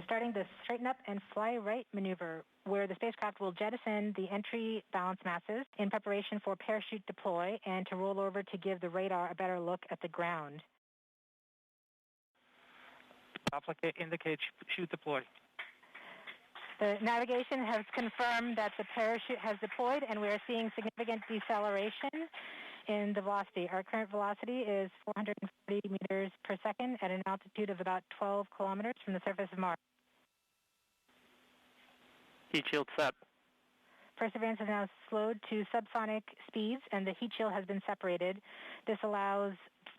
Starting the straighten up and fly right maneuver, where the spacecraft will jettison the entry balance masses in preparation for parachute deploy and to roll over to give the radar a better look at the ground. Indicate chute deploy. The navigation has confirmed that the parachute has deployed, and we are seeing significant deceleration in the velocity. Our current velocity is 440 meters per second at an altitude of about 12 kilometers from the surface of Mars. Heat shield set. Perseverance has now slowed to subsonic speeds, and the heat shield has been separated. This allows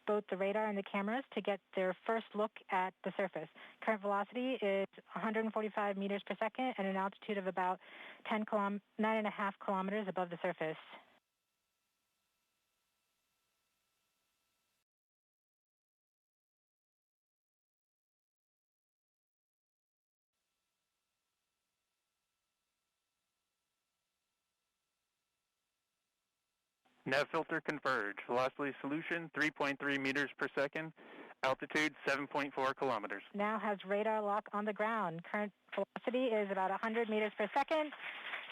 both the radar and the cameras to get their first look at the surface. Current velocity is 145 meters per second at an altitude of about 9.5 kilometers above the surface. Nav filter converge. Velocity solution 3.3 meters per second. Altitude 7.4 kilometers. Now has radar lock on the ground. Current velocity is about 100 meters per second,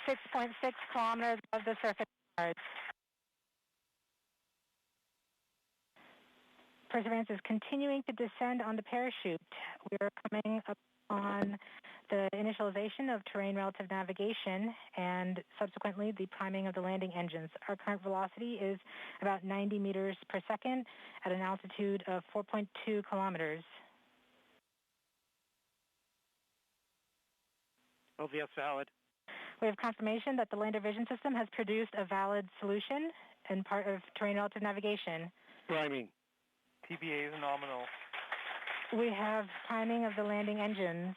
6.6 kilometers above the surface of Mars. Perseverance is continuing to descend on the parachute. We are coming up on the initialization of terrain relative navigation and subsequently the priming of the landing engines. Our current velocity is about 90 meters per second at an altitude of 4.2 kilometers. OVS valid. We have confirmation that the lander vision system has produced a valid solution and part of terrain relative navigation. Priming. TBA is nominal. We have priming of the landing engines.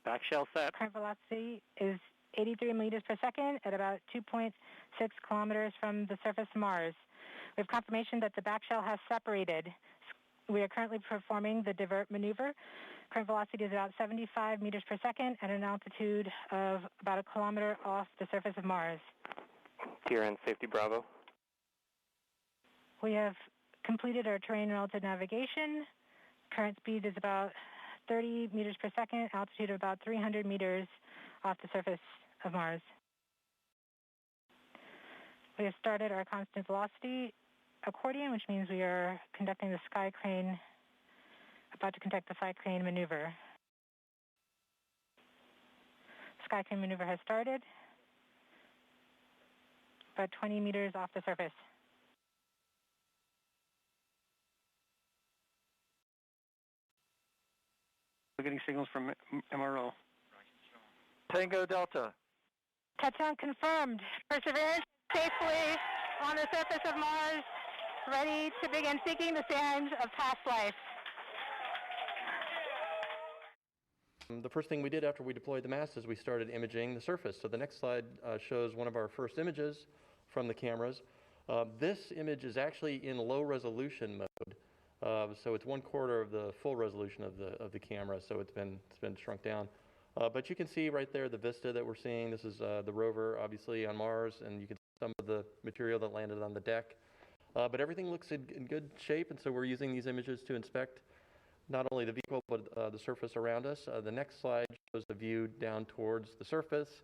Back shell set. Current velocity is 83 meters per second at about 2.6 kilometers from the surface of Mars. We have confirmation that the back shell has separated. We are currently performing the divert maneuver. Current velocity is about 75 meters per second at an altitude of about a kilometer off the surface of Mars. TRN safety Bravo. We have completed our terrain relative navigation. Current speed is about 30 meters per second, altitude of about 300 meters off the surface of Mars. We have started our constant velocity accordion, which means we are conducting the sky crane, about to conduct the sky crane maneuver. Sky crane maneuver has started, about 20 meters off the surface. We're getting signals from MRO. Tango Delta. Touchdown confirmed. Perseverance safely on the surface of Mars, ready to begin seeking the signs of past life. The first thing we did after we deployed the mast is we started imaging the surface. So the next slide shows one of our first images from the cameras. This image is actually in low resolution mode. So it's 1/4 of the full resolution of the camera, so it's been shrunk down. But you can see right there the vista that we're seeing. This is the rover, obviously, on Mars, and you can see some of the material that landed on the deck. But everything looks in good shape, and so we're using these images to inspect not only the vehicle, but the surface around us. The next slide shows the view down towards the surface.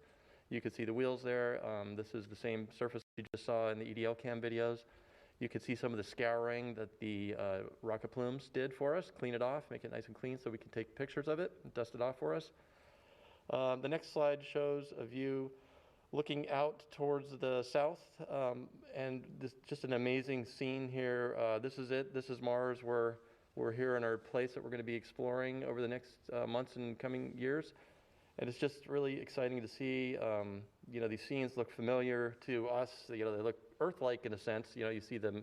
You can see the wheels there. This is the same surface you just saw in the EDL cam videos. You can see some of the scouring that the rocket plumes did for us, clean it off, make it nice and clean so we can take pictures of it and dust it off for us. The next slide shows a view looking out towards the south, and this just an amazing scene here. This is it. This is Mars. We're here in our place that we're going to be exploring over the next months and coming years. And it's just really exciting to see, these scenes look familiar to us. They look Earth-like in a sense. You see the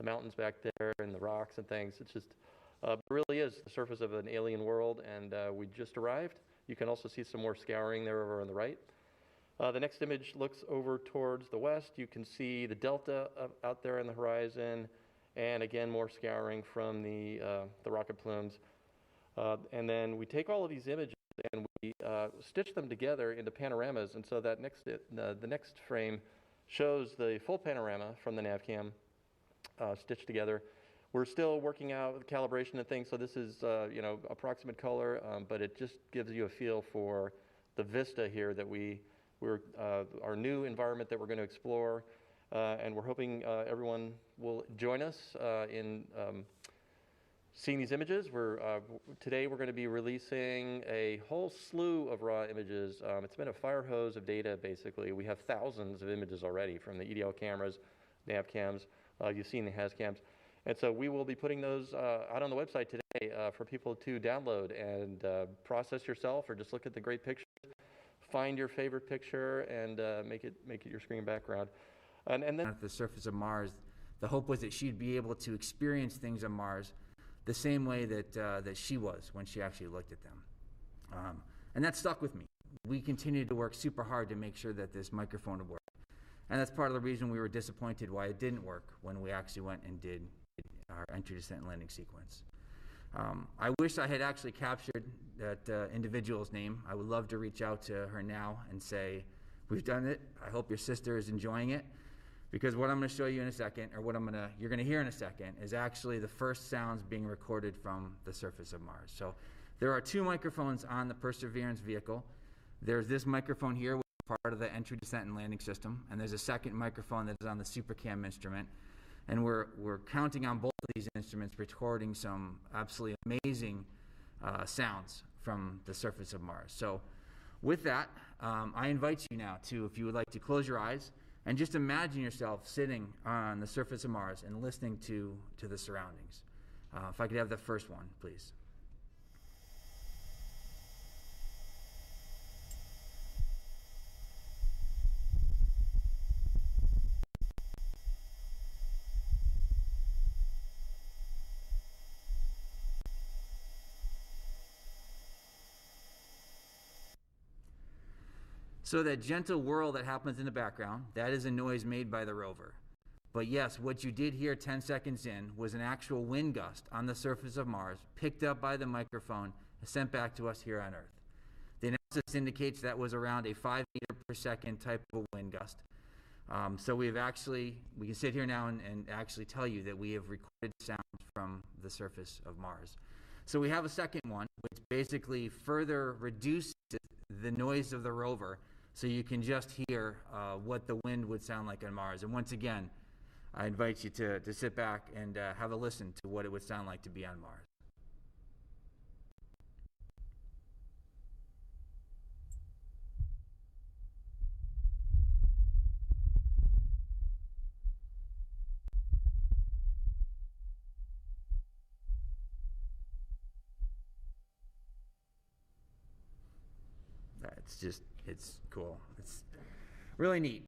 mountains back there and the rocks and things. It's just, it really is the surface of an alien world, and we just arrived. You can also see some more scouring there over on the right. The next image looks over towards the west. You can see the delta out there on the horizon, and again, more scouring from the rocket plumes. And then we take all of these images and we stitch them together into panoramas, and so that the next frame shows the full panorama from the nav cam stitched together. We're still working out calibration and things, so this is, you know, approximate color, but it just gives you a feel for the vista here that our new environment that we're going to explore, and we're hoping everyone will join us in seeing these images. Today we're going to be releasing a whole slew of raw images. It's been a fire hose of data, basically. We have thousands of images already from the EDL cameras, nav cams. You've seen the HAZ cams. And so we will be putting those out on the website today for people to download and process yourself, or just look at the great pictures, find your favorite picture, and make it your screen background. And then at the surface of Mars, the hope was that she'd be able to experience things on Mars the same way that she was when she actually looked at them. And that stuck with me. We continued to work super hard to make sure that this microphone would work. And that's part of the reason we were disappointed why it didn't work when we actually went and did our entry, descent, and landing sequence. I wish I had actually captured that individual's name. I would love to reach out to her now and say, we've done it. I hope your sister is enjoying it. Because what I'm going to show you in a second, or you're going to hear in a second, is actually the first sounds being recorded from the surface of Mars. So there are 2 microphones on the Perseverance vehicle. There's this microphone here, which is part of the entry, descent, and landing system, and there's a second microphone that is on the SuperCam instrument. And we're counting on both of these instruments, recording some absolutely amazing sounds from the surface of Mars. So with that, I invite you now to, if you would like to close your eyes, and just imagine yourself sitting on the surface of Mars and listening to the surroundings. If I could have the first one, please. So that gentle whirl that happens in the background, that is a noise made by the rover. But yes, what you did hear 10 seconds in was an actual wind gust on the surface of Mars, picked up by the microphone and sent back to us here on Earth. The analysis indicates that was around a 5 meter per second type of wind gust. So we can sit here now and actually tell you that we have recorded sounds from the surface of Mars. So we have a second one, which basically further reduces the noise of the rover, so you can just hear what the wind would sound like on Mars. And once again, I invite you to sit back and have a listen to what it would sound like to be on Mars. It's cool. It's really neat.